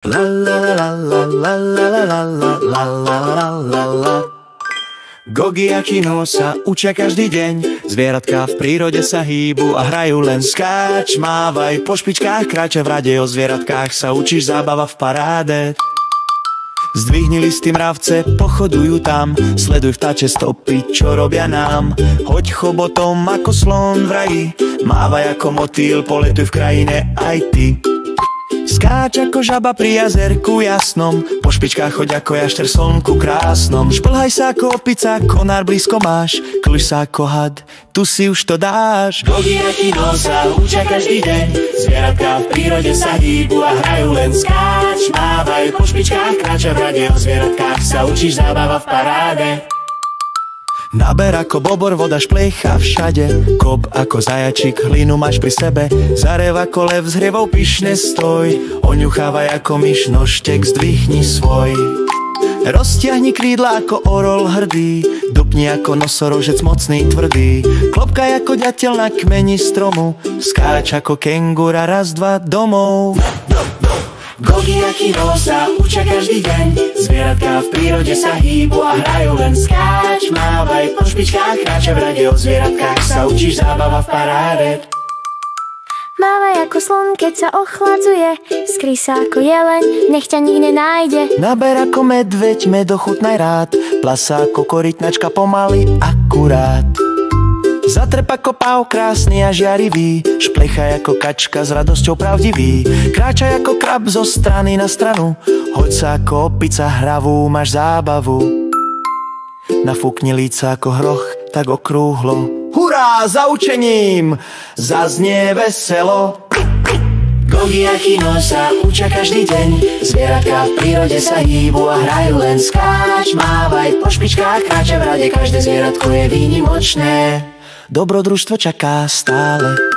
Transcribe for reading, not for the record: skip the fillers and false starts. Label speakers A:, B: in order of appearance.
A: La la la la la la la la la la la la la. Gogi a Kino sa učia každý deň, zvieratka v prírode sa hýbu a hrajú len skáč, mávaj po špičkách, kráča v rade, o zvieratkách sa učíš, zábava v paráde. Zdvihni listy mravce, pochodujú tam, sleduj vtáče stopy, čo robia nám. Hoď chobotom ako slon v raji, mávaj ako motýl, poletuj v krajine aj ty. Skáč ako žaba pri jazerku jasnom, po špičkách choď ako jašter v slnku krásnom. Šplhaj sa ako opica, konár blízko máš, kľuž sa ako had, tu si už to dáš. Gogi a Kino sa učia každý deň, zvieratka v prírode sa hýbu a hrajú len skáč, mávaj po špičkách, kráča v rade, o zvieratkách sa učíš, zábava v paráde. Naber ako bobor, voda špliecha všade, kop ako zajačik, hlinu máš pri sebe, zarev ako lev, s hrievou pyšne stoj, oňuchávaj ako myš, nožtek zdvihni svoj. Roztiahni krídla ako orol hrdý, dupni ako nosorožec mocný tvrdý, klopkaj ako ďateľ na kmeni stromu, skáč ako kengura, raz, dva, domov. Gogi a Kino sa učia každý deň, zvieratka v prírode sa hýbu a hrajú len skáč, mávaj po špičkách, kráča v rade, o zvieratkách sa učíš, zábava v paráde.
B: Mávaj ako slon, keď sa ochladzuje, skrý sa ako jeleň, nech ťa nik nenájde.
A: Naber ako medveď, med ochutnaj rád, plasa ako korytnačka, pomaly akurát. Zatrep ako páv, krásny a žiarivý, šplechaj ako kačka, s radosťou pravdivý. Kráčaj ako krab zo strany na stranu, hoď sa ako opica, hravú máš zábavu. Nafúkni líca ako hroch, tak okrúhlo. Hurá, za učením zaznie veselo. Gogi a Kino sa učia každý deň, zvieratka v prírode sa hýbu a hrajú len skáč, mávaj po špičkách, kráča v rade, každé zvieratko je výnimočné. Dobrodružstvo čaká stále.